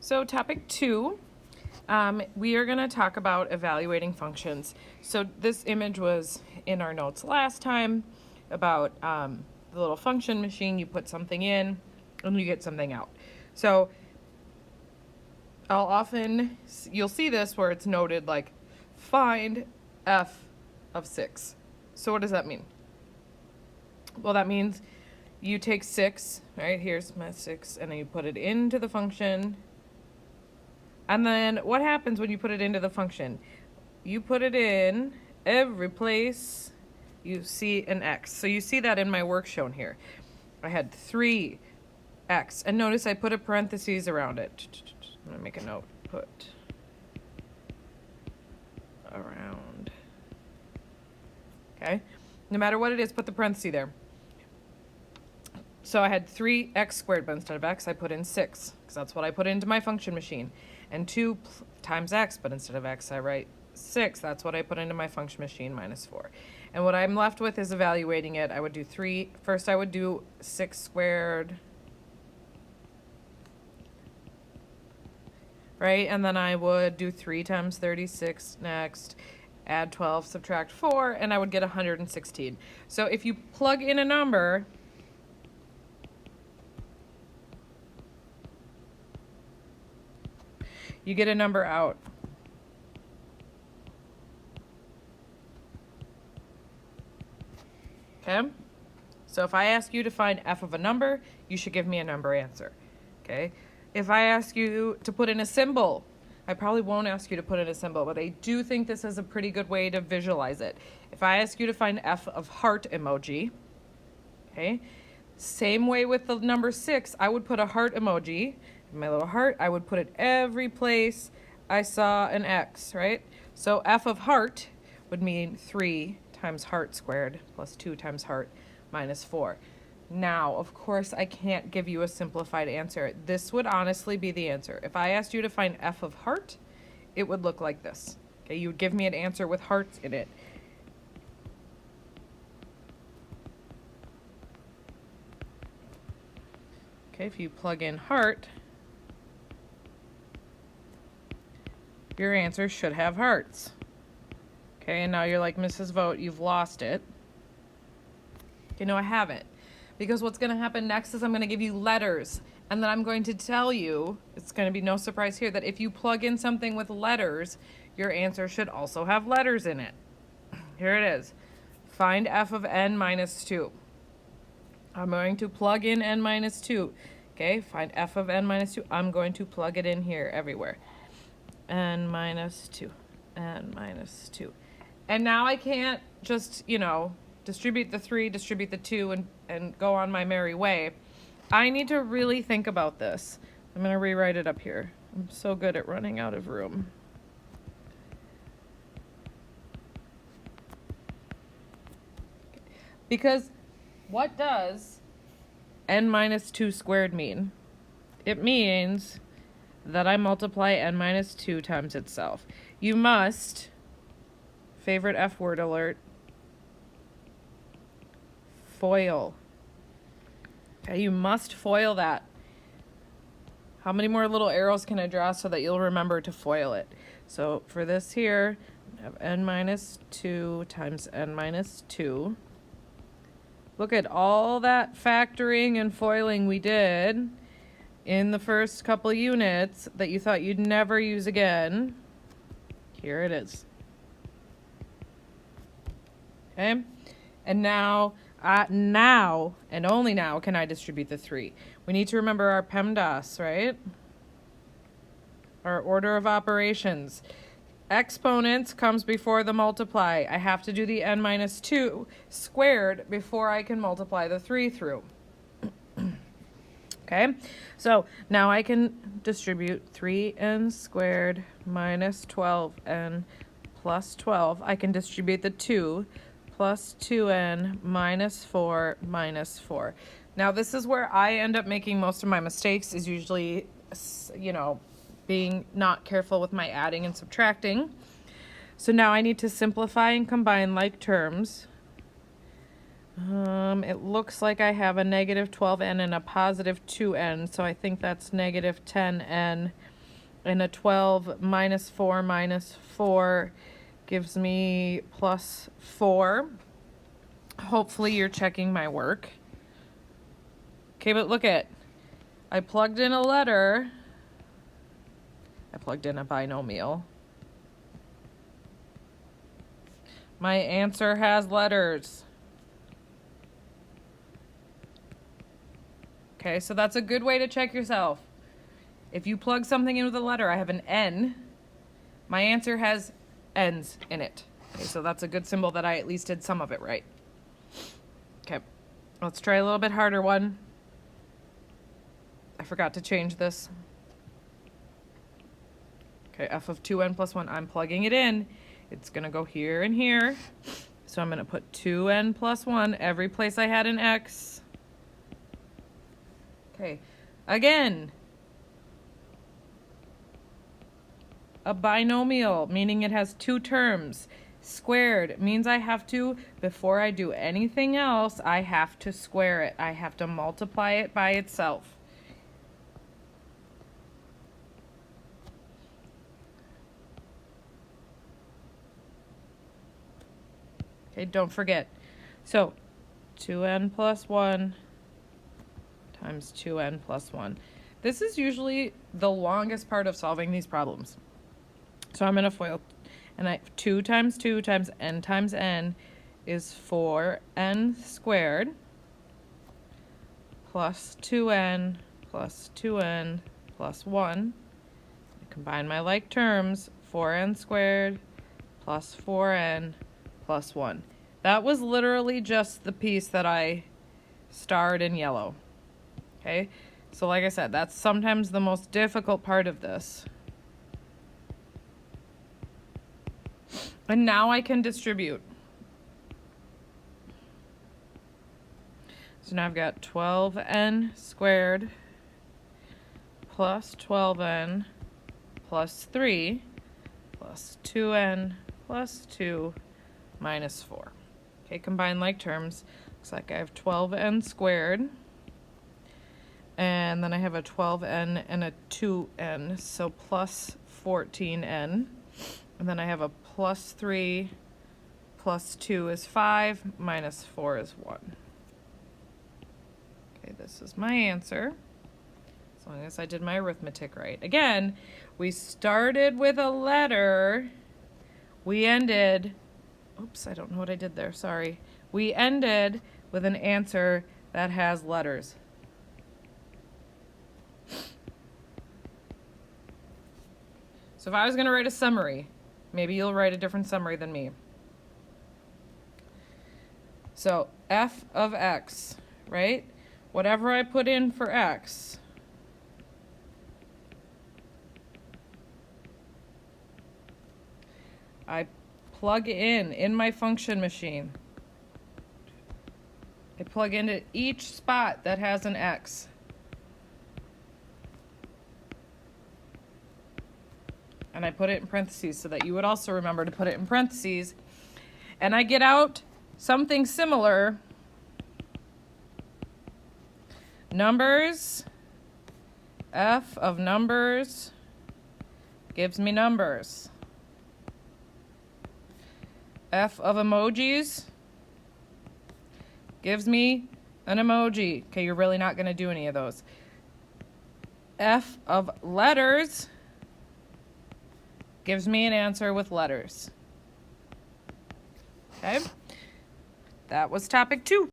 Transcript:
So topic 2, we are going to talk about evaluating functions. So this image was in our notes last time about the little function machine. You put something in and you get something out. So you'll see this where it's noted like find f of 6. So what does that mean? Well, that means you take 6, right? Here's my 6, and then you put it into the function. And then what happens when you put it into the function? You put it in every place you see an x. So you see that in my work shown here. I had 3x. And notice I put a parentheses around it. I'm going to make a note. Put around. Okay? No matter what it is, put the parenthesis there. So I had 3x squared, but instead of x, I put in 6, because that's what I put into my function machine. And 2 times x, but instead of x, I write 6. That's what I put into my function machine, minus 4. And what I'm left with is evaluating it. I would do 3. First, I would do 6 squared. Right? And then I would do 3 times 36 next. Add 12, subtract 4, and I would get 116. So if you plug in a number, you get a number out. Okay? So if I ask you to find f of a number, you should give me a number answer. Okay? If I ask you to put in a symbol, I probably won't ask you to put in a symbol, but I do think this is a pretty good way to visualize it. If I ask you to find f of heart emoji, okay? Same way with the number 6, I would put a heart emoji. My little heart, I would put it every place I saw an X, right? So f of heart would mean 3 times heart squared plus 2 times heart minus 4. Now, of course, I can't give you a simplified answer. This would honestly be the answer. If I asked you to find f of heart, it would look like this. Okay, you would give me an answer with hearts in it. Okay, if you plug in heart, your answer should have hearts. Okay, and now you're like, Mrs. Vogt, you've lost it. Okay, no, I haven't. Because what's going to happen next is I'm going to give you letters. And then I'm going to tell you, it's going to be no surprise here, that if you plug in something with letters, your answer should also have letters in it. Here it is. Find f of n minus 2. I'm going to plug in n minus 2. Okay, find f of n minus 2. I'm going to plug it in here everywhere. N minus 2. N minus 2. And now I can't just, distribute the 3, distribute the 2, and go on my merry way. I need to really think about this. I'm going to rewrite it up here. I'm so good at running out of room. Because what does n minus 2 squared mean? It means that I multiply n minus 2 times itself. You must, favorite F word alert, FOIL. Okay, you must FOIL that. How many more little arrows can I draw so that you'll remember to FOIL it? So for this here, I have n minus 2 times n minus 2. Look at all that factoring and foiling we did in the first couple units that you thought you'd never use again. Here it is. Okay? And now and only now can I distribute the 3. We need to remember our PEMDAS, right? Our order of operations. Exponents comes before the multiply. I have to do the n minus 2 squared before I can multiply the 3 through. Okay, so now I can distribute 3n squared minus 12n plus 12. I can distribute the 2 plus 2n minus 4 minus 4. Now this is where I end up making most of my mistakes, is usually, being not careful with my adding and subtracting. So now I need to simplify and combine like terms. It looks like I have a negative 12n and a positive 2n, so I think that's negative 10n And a 12 minus 4 gives me plus 4. Hopefully you're checking my work. Okay, but look at, I plugged in a letter. I plugged in a binomial. My answer has letters. Okay, so that's a good way to check yourself. If you plug something in with a letter, I have an N. My answer has N's in it. Okay, so that's a good symbol that I at least did some of it right. Okay, let's try a little bit harder one. I forgot to change this. Okay, f of 2n plus 1, I'm plugging it in. It's going to go here and here. So I'm going to put 2n plus 1 every place I had an x. Okay, again, a binomial, meaning it has two terms. Squared means I have to, before I do anything else, I have to square it. I have to multiply it by itself. Okay, don't forget. So 2n plus 1 times 2n plus 1. This is usually the longest part of solving these problems. So I'm going to FOIL, and 2 times n is 4n squared plus 2n plus 2n plus 1. I combine my like terms, 4n squared plus 4n plus 1. That was literally just the piece that I starred in yellow. Okay, so like I said, that's sometimes the most difficult part of this. And now I can distribute. So now I've got 12n squared plus 12n plus 3 plus 2n plus 2 minus 4. Okay, combine like terms. Looks like I have 12n squared. And then I have a 12n and a 2n, so plus 14n. And then I have a plus 3 plus 2 is 5, minus 4 is 1. Okay, this is my answer, as long as I did my arithmetic right. Again, we started with a letter. We ended, oops, I don't know what I did there, sorry. We ended with an answer that has letters. So if I was going to write a summary, maybe you'll write a different summary than me. So f of x, right? Whatever I put in for x, I plug in my function machine. I plug into each spot that has an x. And I put it in parentheses so that you would also remember to put it in parentheses. And I get out something similar. Numbers, f of numbers gives me numbers. F of emojis gives me an emoji. Okay, you're really not going to do any of those. F of letters gives me an answer with letters. Okay, that was topic 2.